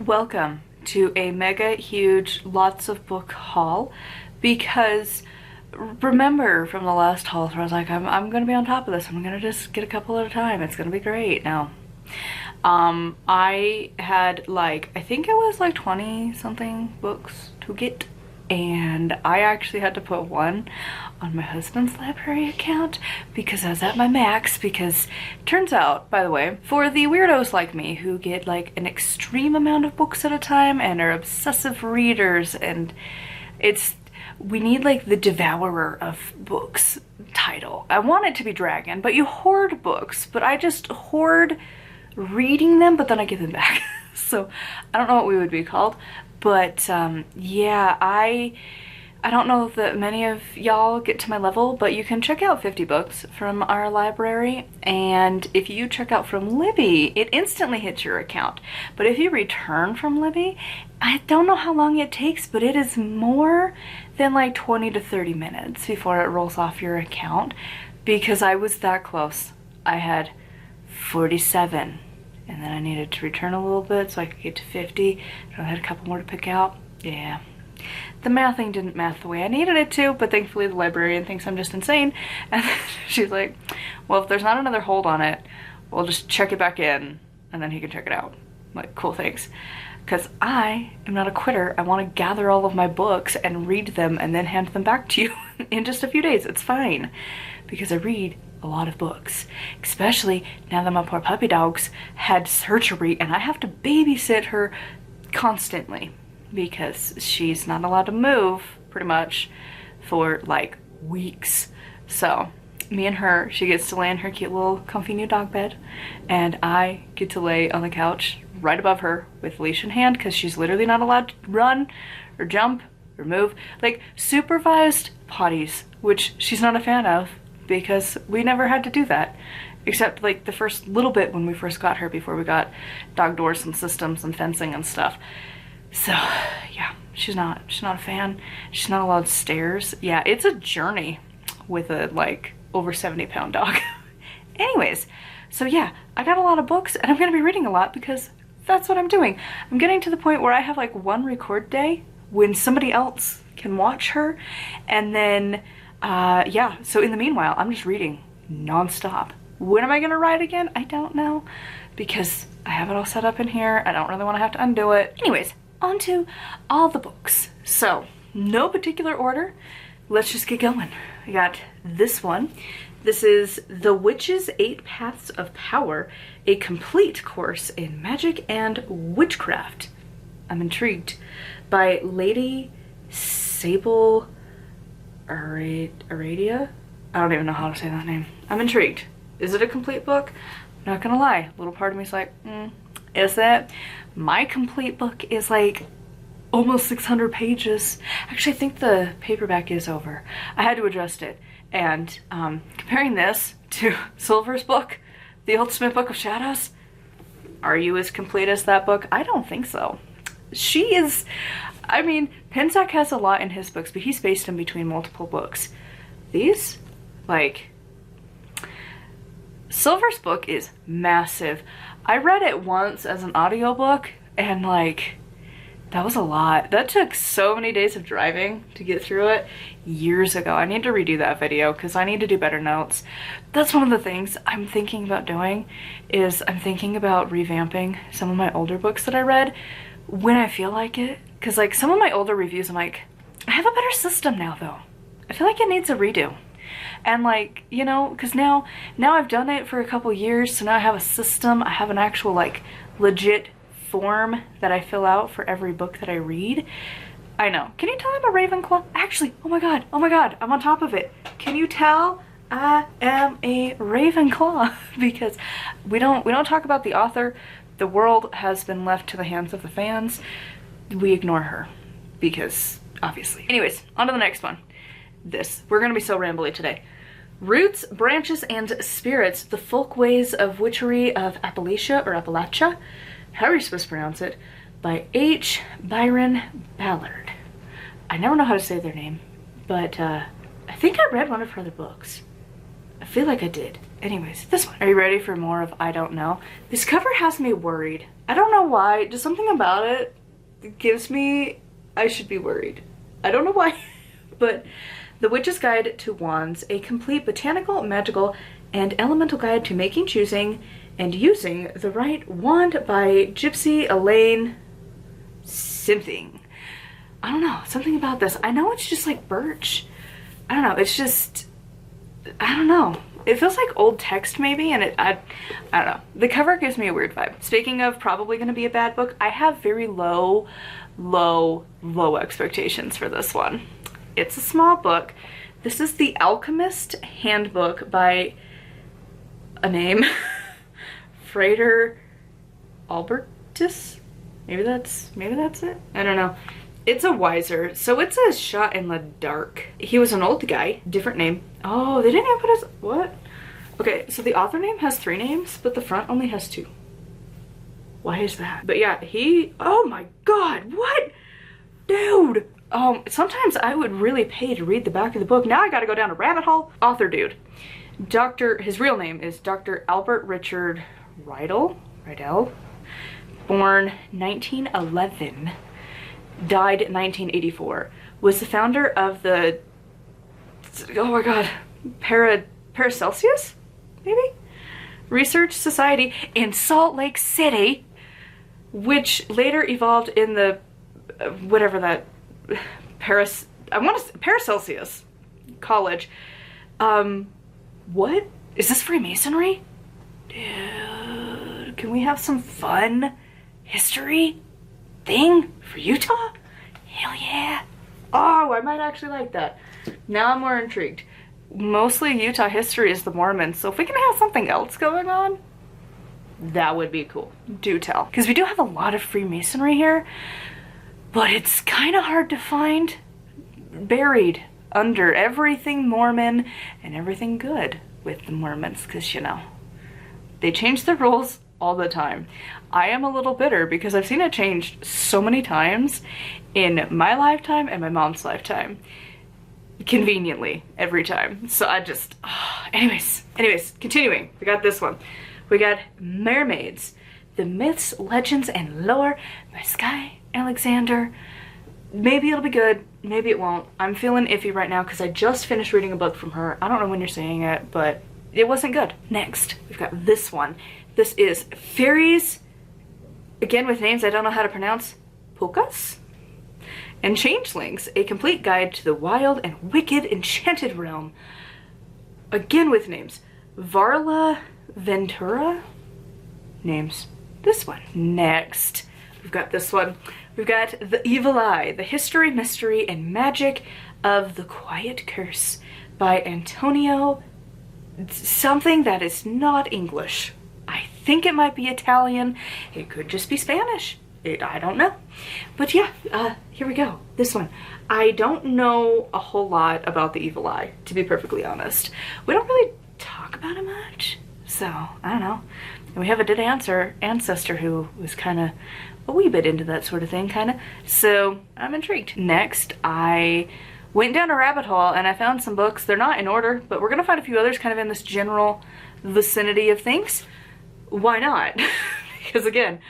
welcome to a mega huge lots of book haul, because remember from the last haul where I was like, I'm gonna be on top of this, I'm gonna just get a couple at a time, it's gonna be great. Now I had like, I think it was like 20 something books to get, and I actually had to put one on my husband's library account because I was at my max. Because turns out, by the way, for the weirdos like me who get like an extreme amount of books at a time and are obsessive readers, and we need like the devourer of books title. I want it to be dragon, but you hoard books, but I just hoard reading them, but then I give them back. So I don't know what we would be called, but yeah, I don't know that many of y'all get to my level, but you can check out 50 books from our library, and if you check out from Libby, it instantly hits your account. But if you return from Libby, I don't know how long it takes, but it is more than like 20 to 30 minutes before it rolls off your account, because I was that close. I had 47, and then I needed to return a little bit so I could get to 50, so I had a couple more to pick out. Yeah. The mathing didn't math the way I needed it to, but thankfully the librarian thinks I'm just insane. And she's like, well, if there's not another hold on it, we'll just check it back in, and then he can check it out. I'm like, cool, thanks. Because I am not a quitter. I want to gather all of my books and read them and then hand them back to you in just a few days. It's fine, because I read a lot of books, especially now that my poor puppy dog's had surgery and I have to babysit her constantly, because she's not allowed to move pretty much for like weeks. So me and her, she gets to lay in her cute little comfy new dog bed, and I get to lay on the couch right above her with leash in hand, because she's literally not allowed to run or jump or move. Like supervised potties, which she's not a fan of, because we never had to do that, except like the first little bit when we first got her, before we got dog doors and systems and fencing and stuff. So yeah, she's not a fan. She's not allowed stairs. Yeah, it's a journey with a like over 70-pound dog. Anyways, so yeah, I got a lot of books, and I'm gonna be reading a lot because that's what I'm doing. I'm getting to the point where I have like one record day when somebody else can watch her, and then yeah, so in the meanwhile I'm just reading non-stop. When am I gonna write again? I don't know, because I have it all set up in here. I don't really want to have to undo it. Anyways, on to all the books. So no particular order, let's just get going. I got this one. This is The Witch's 8 Paths of Power, a complete course in magic and witchcraft. I'm intrigued. By Lady Sable Aradia? I don't even know how to say that name. I'm intrigued. Is it a complete book? I'm not gonna lie, a little part of me is like, is that? My complete book is like almost 600 pages. Actually, I think the paperback is over. I had to adjust it. And comparing this to Silver's book, The Ultimate Book of Shadows, are you as complete as that book? I don't think so. She is, I mean, Pensac has a lot in his books, but he spaced them between multiple books. These, like, Silver's book is massive. I read it once as an audiobook, and like, that was a lot. That took so many days of driving to get through it years ago. I need to redo that video because I need to do better notes. That's one of the things I'm thinking about doing, is I'm thinking about revamping some of my older books that I read when I feel like it. Because like some of my older reviews, I'm like, I have a better system now though. I feel like it needs a redo. And like, you know, because now I've done it for a couple years, so now I have a system. I have an actual like legit form that I fill out for every book that I read. I know. Can you tell I'm a Ravenclaw? Actually, oh my god, I'm on top of it. Can you tell I am a Ravenclaw? Because we don't talk about the author. The world has been left to the hands of the fans. We ignore her because obviously. Anyways, on to the next one. We're gonna be so rambly today. Roots, Branches, and Spirits, The Folkways of Witchery of Appalachia, however you're supposed to pronounce it, by H. Byron Ballard. I never know how to say their name, but I think I read one of her other books. I feel like I did. Anyways, this one. Are you ready for more of I don't know? This cover has me worried. I don't know why, just something about it gives me, I should be worried. I don't know why, but The Witch's Guide to Wands, a complete botanical, magical, and elemental guide to making, choosing, and using the right wand by Gypsy Elaine something. I don't know, something about this. I know it's just like birch. I don't know, it's just, I don't know. It feels like old text maybe, and I don't know. The cover gives me a weird vibe. Speaking of probably gonna be a bad book, I have very low expectations for this one. It's a small book. This is The Alchemist Handbook by a name, Frater Albertus? Maybe that's it? I don't know. It's a Wiser, so it's a shot in the dark. He was an old guy, different name. Oh, they didn't even put his, what? Okay, so the author name has 3 names, but the front only has 2. Why is that? But yeah, oh my God, what? Dude. Sometimes I would really pay to read the back of the book. Now I gotta go down a rabbit hole. Author dude. His real name is Dr. Albert Richard Rydell, born 1911, died 1984, was the founder of the, oh my God, Paracelsus, maybe? Research Society in Salt Lake City, which later evolved in the, whatever that, Paracelsus College. What? Is this Freemasonry? Dude, can we have some fun history thing for Utah? Hell yeah. Oh, I might actually like that. Now I'm more intrigued. Mostly Utah history is the Mormons, so if we can have something else going on, that would be cool. Do tell. Because we do have a lot of Freemasonry here, but it's kind of hard to find buried under everything Mormon and everything good with the Mormons, because, you know, they change the rules all the time. I am a little bitter because I've seen it change so many times in my lifetime and my mom's lifetime. Conveniently, every time. So I just, anyways, continuing. We got this one. We got Mermaids, The Myths, Legends, and Lore by Sky Alexander. Maybe it'll be good, maybe it won't. I'm feeling iffy right now because I just finished reading a book from her. I don't know when you're saying it, but it wasn't good. Next, we've got this one. This is Fairies, again with names I don't know how to pronounce, Polkas? And Changelings, a complete guide to the wild and wicked enchanted realm. Again with names, Varla Ventura? Names. This one. Next, we've got this one. We've got The Evil Eye, The History, Mystery, and Magic of the Quiet Curse by Antonio, something that is not English. I think it might be Italian. It could just be Spanish. I don't know. But yeah, here we go. This one. I don't know a whole lot about The Evil Eye, to be perfectly honest. We don't really talk about it much, so I don't know. And we have a dead ancestor who was kind of a wee bit into that sort of thing, kind of. So I'm intrigued. Next, I went down a rabbit hole and I found some books. They're not in order, but we're gonna find a few others kind of in this general vicinity of things. Why not? Because again,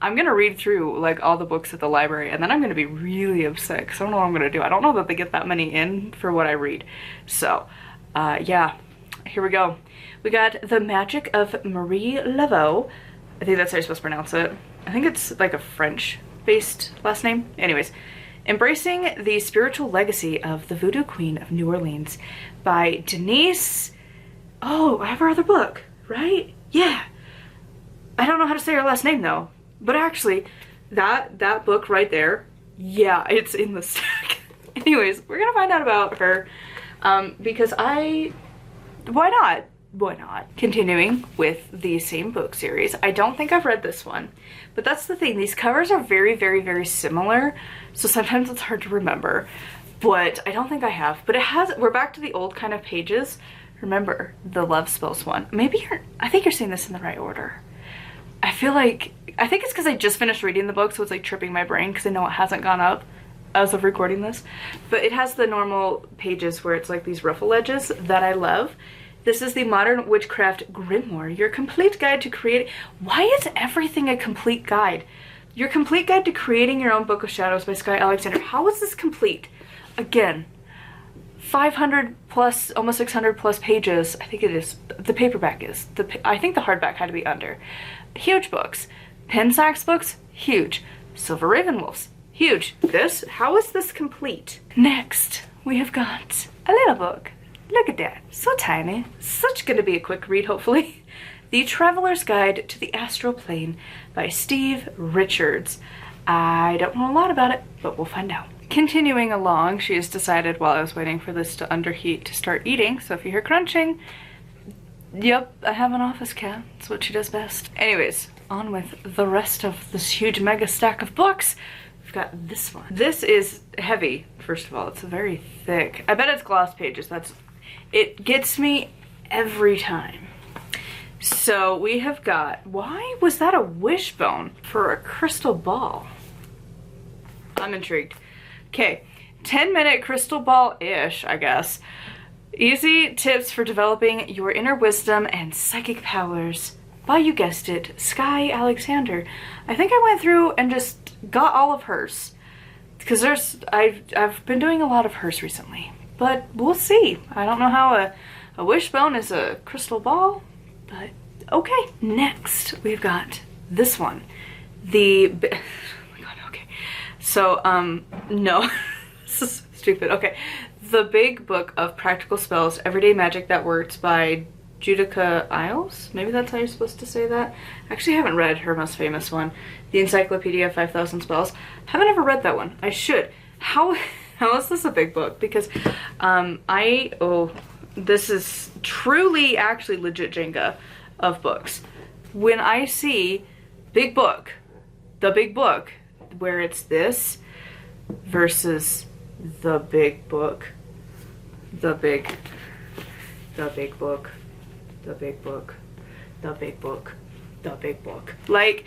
I'm gonna read through like all the books at the library and then I'm gonna be really upset because I don't know what I'm gonna do. I don't know that they get that many in for what I read. So yeah, here we go. We got The Magic of Marie Laveau. I think that's how you're supposed to pronounce it. I think it's like a French-based last name. Anyways, Embracing the Spiritual Legacy of the Voodoo Queen of New Orleans by Denise. Oh, I have her other book, right? Yeah. I don't know how to say her last name though. But actually, that book right there, yeah, it's in the stack. Anyways, we're gonna find out about her because why not? Why not? Continuing with the same book series. I don't think I've read this one, but that's the thing. These covers are very, very, very similar, so sometimes it's hard to remember, but I don't think I have. But it has, we're back to the old kind of pages. Remember the love spells one. Maybe I think you're seeing this in the right order. I think it's because I just finished reading the book, so it's like tripping my brain because I know it hasn't gone up as of recording this. But it has the normal pages where it's like these ruffle edges that I love. This is the Modern Witchcraft Grimoire, your complete guide to create. Why is everything a complete guide? Your complete guide to creating your own Book of Shadows by Sky Alexander. How is this complete? Again, 500 plus, almost 600 plus pages. I think it is. The paperback is. I think the hardback had to be under. Huge books. Pensac's books, huge. Silver Ravenwolf's, huge. This, how is this complete? Next, we have got a little book. Look at that, so tiny. Such gonna be a quick read, hopefully. The Traveler's Guide to the Astral Plane by Steve Richards. I don't know a lot about it, but we'll find out. Continuing along, she has decided while I was waiting for this to underheat to start eating, so if you hear crunching, yep, I have an office cat. That's what she does best. Anyways, on with the rest of this huge mega stack of books. We've got this one. This is heavy, first of all. It's very thick. I bet it's gloss pages. It gets me every time. So we have got, why was that a wishbone for a crystal ball? I'm intrigued. Okay, 10-minute crystal ball-ish, I guess. Easy tips for developing your inner wisdom and psychic powers by, you guessed it, Sky Alexander. I think I went through and just got all of hers. Because I've been doing a lot of hers recently. But we'll see. I don't know how a wishbone is a crystal ball, but okay. Next, we've got this one. Oh my god, okay. So, no. This is stupid. Okay. The Big Book of Practical Spells, Everyday Magic That Works by Judica Isles. Maybe that's how you're supposed to say that. Actually, I haven't read her most famous one, The Encyclopedia of 5,000 Spells. Haven't ever read that one. I should. How is this a big book? Because this is truly actually legit Jenga of books. When I see big book, the big book, where it's this versus the big book, the big book, the big book, the big book, the big book. Like,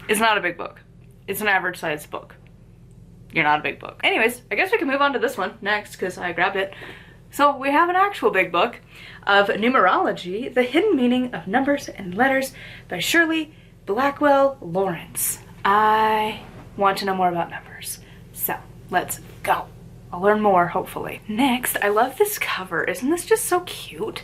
it's not a big book. It's an average sized book. You're not a big book. Anyways, I guess we can move on to this one next because I grabbed it. So we have an actual big book of numerology, The Hidden Meaning of Numbers and Letters by Shirley Blackwell Lawrence. I want to know more about numbers. So let's go. I'll learn more, hopefully. Next, I love this cover. Isn't this just so cute?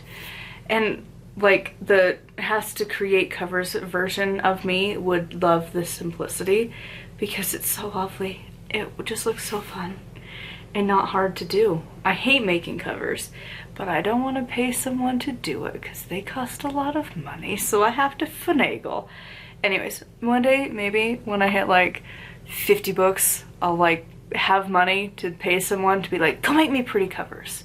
And like the has to create covers version of me would love this simplicity because it's so lovely. It just looks so fun and not hard to do. I hate making covers, but I don't want to pay someone to do it because they cost a lot of money, so I have to finagle. Anyways, one day, maybe when I hit like 50 books, I'll like have money to pay someone to be like, go make me pretty covers.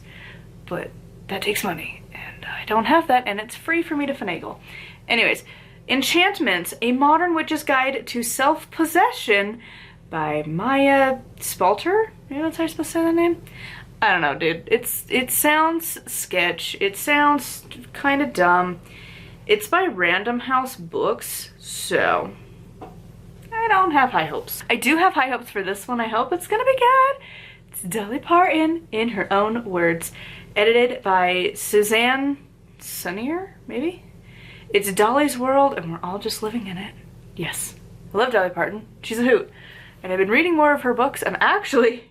But that takes money, and I don't have that, and it's free for me to finagle. Anyways, Enchantments, A Modern Witch's Guide to Self-Possession by Maya Spalter. Maybe that's how you're supposed to say that name? I don't know, dude. It sounds sketch. It sounds kind of dumb. It's by Random House Books, so I don't have high hopes. I do have high hopes for this one. I hope it's gonna be good. It's Dolly Parton in her own words. Edited by Suzanne Sunnier, maybe? It's Dolly's world and we're all just living in it. Yes, I love Dolly Parton. She's a hoot. And I've been reading more of her books. I'm actually,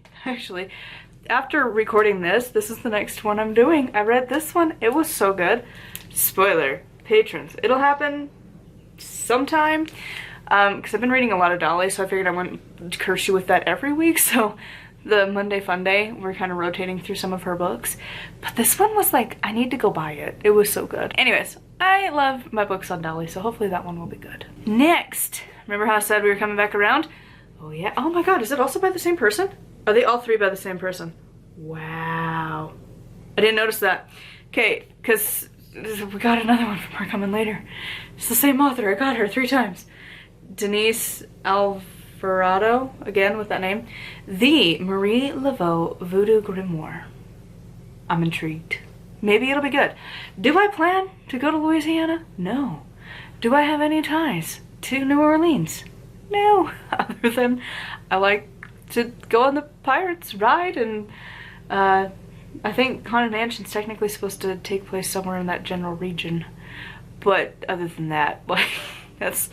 after recording this is the next one I'm doing. I read this one. It was so good. Spoiler, patrons. It'll happen sometime. Because I've been reading a lot of Dolly, so I figured I wouldn't curse you with that every week. So the Monday Fun Day, we're kind of rotating through some of her books. But this one was like, I need to go buy it. It was so good. Anyways, I love my books on Dolly, so hopefully that one will be good. Next, remember how I said we were coming back around? Oh yeah, oh my god, is it also by the same person? Are they all three by the same person? Wow. I didn't notice that. Okay, because we got another one from her coming later. It's the same author, I got her 3 times. Denise Alvarado, again with that name. The Marie Laveau Voodoo Grimoire. I'm intrigued. Maybe it'll be good. Do I plan to go to Louisiana? No. Do I have any ties to New Orleans? No. Other than I like to go on the Pirates ride and I think Haunted Mansion's technically supposed to take place somewhere in that general region. But other than that, like, that's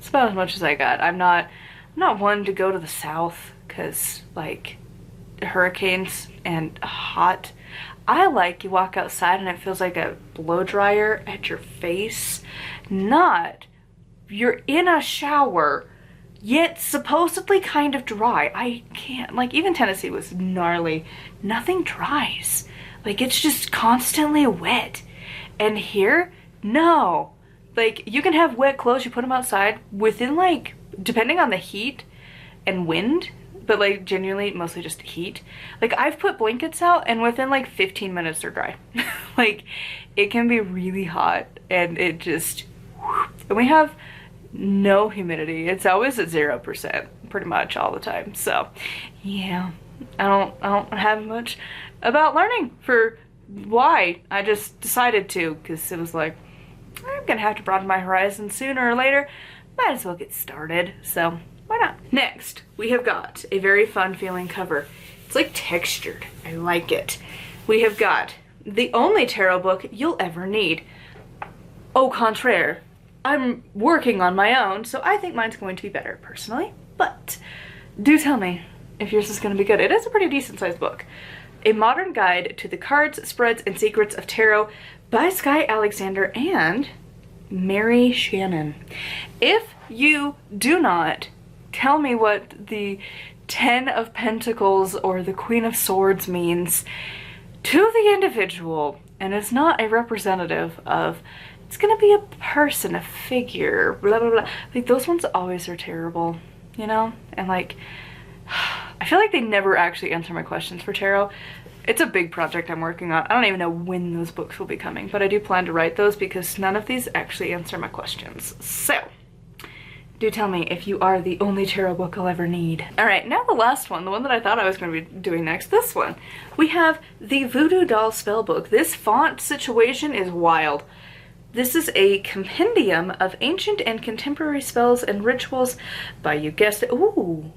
about as much as I got. I'm not one to go to the south because, like, hurricanes and hot. I like you walk outside and it feels like a blow dryer at your face. Not you're in a shower, yet supposedly kind of dry. I can't, like, even Tennessee was gnarly. Nothing dries. Like, it's just constantly wet. And here, no. Like, you can have wet clothes, you put them outside within, like, depending on the heat and wind, but, like, genuinely mostly just heat. Like, I've put blankets out and within, like, 15 minutes they're dry. Like, it can be really hot and it just, and we have no humidity. It's always at 0% pretty much all the time. So yeah, I don't have much about learning for why. I just decided to, because it was like, I'm gonna have to broaden my horizons sooner or later. Might as well get started, so why not? Next, we have got a very fun feeling cover. It's like textured. I like it. We have got the only tarot book you'll ever need. Au contraire, I'm working on my own, so I think mine's going to be better personally, but do tell me if yours is going to be good. It is a pretty decent sized book. A Modern Guide to the Cards, Spreads, and Secrets of Tarot by Sky Alexander and Mary Shannon. If you do not tell me what the 10 of Pentacles or the Queen of Swords means to the individual, and it's not a representative of, it's gonna be a person, a figure, blah blah blah. Like, those ones always are terrible, you know? And like, I feel like they never actually answer my questions for tarot. It's a big project I'm working on. I don't even know when those books will be coming, but I do plan to write those because none of these actually answer my questions. So, do tell me if you are the only tarot book I'll ever need. All right, now the last one, the one that I thought I was going to be doing next, this one. We have the Voodoo Doll Spellbook. This font situation is wild. This is a compendium of ancient and contemporary spells and rituals by, you guessed it, ooh.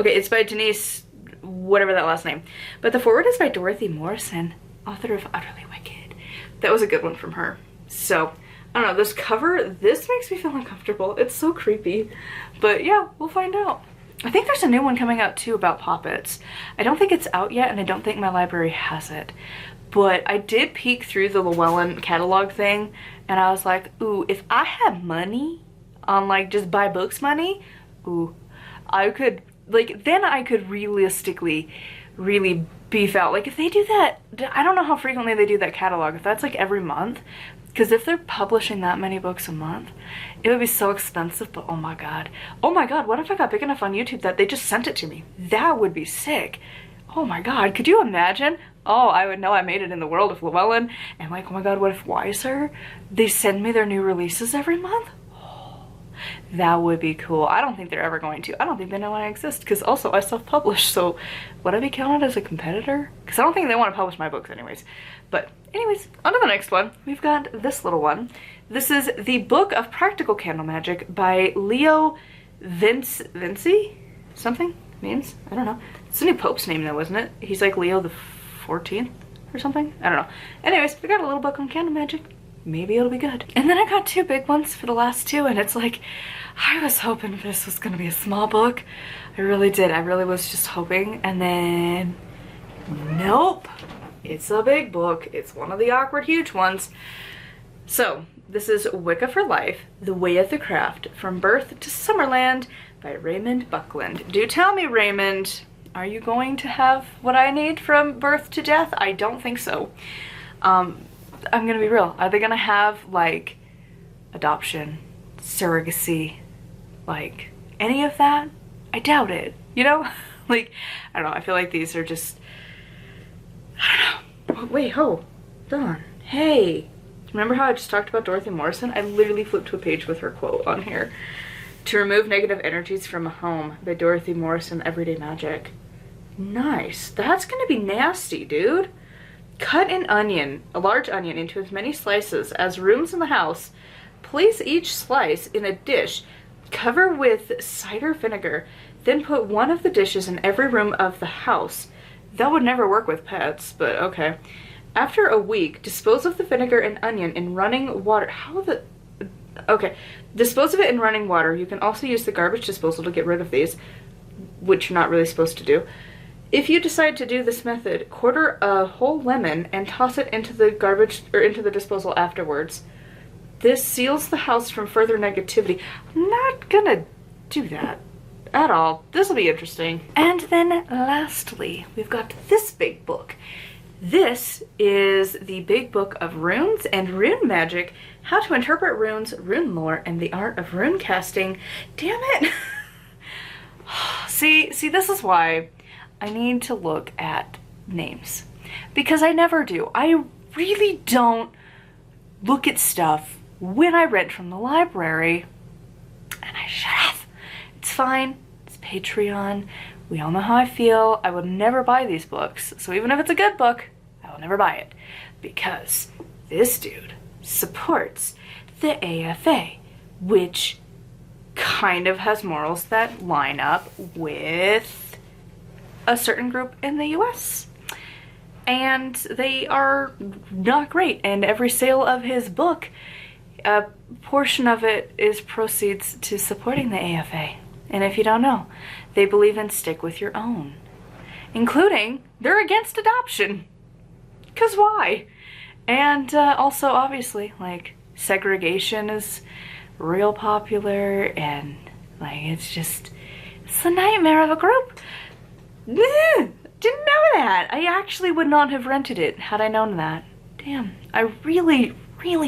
Okay, it's by Denise, whatever that last name. But the foreword is by Dorothy Morrison, author of Utterly Wicked. That was a good one from her. So, I don't know, this cover, this makes me feel uncomfortable. It's so creepy. But yeah, we'll find out. I think there's a new one coming out too about poppets. I don't think it's out yet and I don't think my library has it. But I did peek through the Llewellyn catalog thing and I was like, ooh, if I had money on, like, just buy books money, ooh, I could, like, then I could realistically really beef out. Like, if they do that, I don't know how frequently they do that catalog, if that's like every month, because if they're publishing that many books a month, it would be so expensive. But oh my god, what if I got big enough on YouTube that they just sent it to me? That would be sick. Oh my god, could you imagine? Oh, I would know I made it in the world of Llewellyn. And like, oh my god, what if Weiser, they send me their new releases every month? Oh, that would be cool. I don't think they're ever going to. I don't think they know I exist, because also I self-publish, so would I be counted as a competitor? Because I don't think they want to publish my books anyways. But anyways, on to the next one. We've got this little one. This is the Book of Practical Candle Magic by Leo Vinci? Something? Means? I don't know. It's the new Pope's name though, isn't it? He's like Leo the 14th or something? I don't know. Anyways, we got a little book on candle magic. Maybe it'll be good. And then I got two big ones for the last two, and it's like, I was hoping this was gonna be a small book. I really did. I really was just hoping. And then, nope. It's a big book. It's one of the awkward huge ones. So, this is Wicca for Life, The Way of the Craft, From Birth to Summerland by Raymond Buckland. Do tell me, Raymond, are you going to have what I need from birth to death? I don't think so. I'm gonna be real. Are they gonna have, like, adoption, surrogacy, like, any of that? I doubt it, you know? Like, I don't know, I feel like these are just, I don't know. Oh, wait, hold on. Hey, remember how I just talked about Dorothy Morrison? I literally flipped to a page with her quote on here. To Remove Negative Energies from a Home by Dorothy Morrison, Everyday Magic. Nice. That's gonna be nasty, dude. Cut an onion, a large onion, into as many slices as rooms in the house. Place each slice in a dish. Cover with cider vinegar. Then put one of the dishes in every room of the house. That would never work with pets, but okay. After a week, dispose of the vinegar and onion in running water. How the... Okay. Dispose of it in running water. You can also use the garbage disposal to get rid of these, which you're not really supposed to do. If you decide to do this method, quarter a whole lemon and toss it into the garbage or into the disposal afterwards. This seals the house from further negativity. I'm not gonna do that at all. This will be interesting. And then lastly, we've got this big book. This is the big book of runes and rune magic, how to interpret runes, rune lore, and the art of rune casting. Damn it. See, this is why I need to look at names, because I never do. I really don't look at stuff when I read from the library, and I should have. It's fine. It's Patreon. We all know how I feel. I would never buy these books. So even if it's a good book, I will never buy it, because this dude supports the AFA, which kind of has morals that line up with a certain group in the US. And they are not great. And every sale of his book, a portion of it is proceeds to supporting the AFA. And if you don't know, they believe in stick with your own, including they're against adoption. 'Cause why? And also, obviously, like, segregation is real popular, and like, it's a nightmare of a group. Didn't know that. I actually would not have rented it had I known that. Damn, I really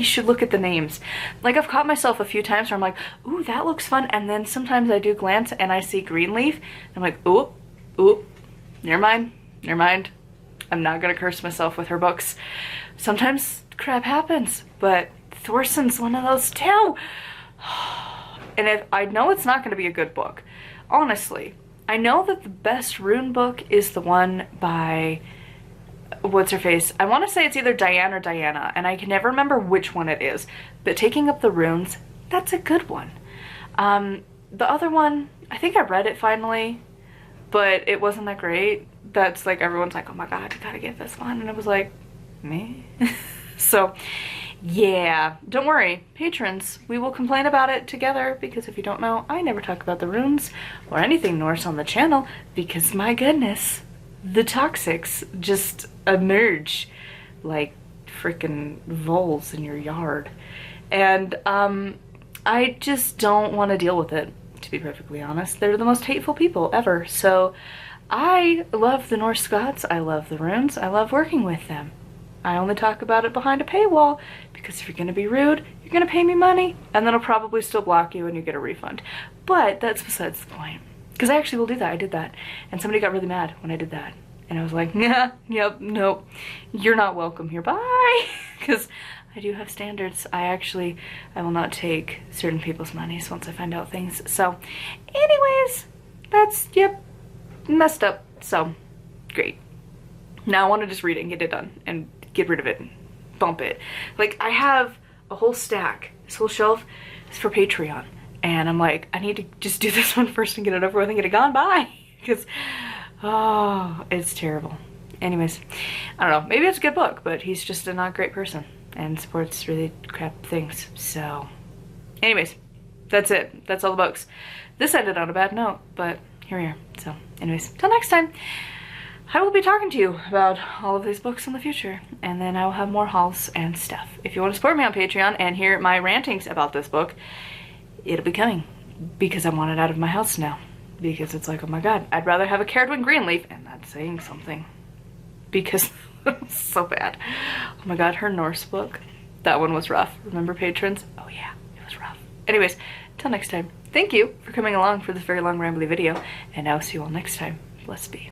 should look at the names. Like, I've caught myself a few times where I'm like, ooh, that looks fun, and then sometimes I do glance and I see Greenleaf, and I'm like, ooh, never mind. I'm not gonna curse myself with her books. Sometimes crap happens, but Thorson's one of those too. And if I know it's not gonna be a good book, honestly, I know that the best rune book is the one by, what's her face? I want to say it's either Diane or Diana, and I can never remember which one it is. But Taking Up the Runes, that's a good one. The other one, I think I read it finally, but it wasn't that great. That's like, everyone's like, oh my god, you gotta get this one. And it was like, me? So, yeah, don't worry, patrons, we will complain about it together, because if you don't know, I never talk about the runes or anything Norse on the channel, because my goodness, the toxics just emerge like freaking voles in your yard. And I just don't want to deal with it, to be perfectly honest. They're the most hateful people ever. So I love the Norse gods, I love the runes, I love working with them. I only talk about it behind a paywall, because if you're going to be rude, you're going to pay me money, and then I'll probably still block you and you get a refund. But that's besides the point. Because I actually will do that. I did that. And somebody got really mad when I did that. And I was like, yeah, yep, nope, you're not welcome here, bye. Because I do have standards. I will not take certain people's monies once I find out things. So anyways, that's, yep, messed up. So great. Now I want to just read it and get it done and get rid of it and bump it. Like, I have a whole stack. This whole shelf is for Patreon. And I'm like, I need to just do this one first and get it over with and get it gone by. Because, oh, it's terrible. Anyways, I don't know. Maybe it's a good book, but he's just a not great person and supports really crap things. So, anyways, that's it. That's all the books. This ended on a bad note, but here we are. So, anyways, till next time. I will be talking to you about all of these books in the future, and then I will have more hauls and stuff. If you want to support me on Patreon and hear my rantings about this book, it'll be coming, because I want it out of my house now. Because it's like, oh my god, I'd rather have a Caradwyn Greenleaf, and that's saying something. Because it was so bad. Oh my god, her Norse book, that one was rough. Remember, patrons? Oh yeah, it was rough. Anyways, till next time, thank you for coming along for this very long rambly video, and I'll see you all next time. Blessed be.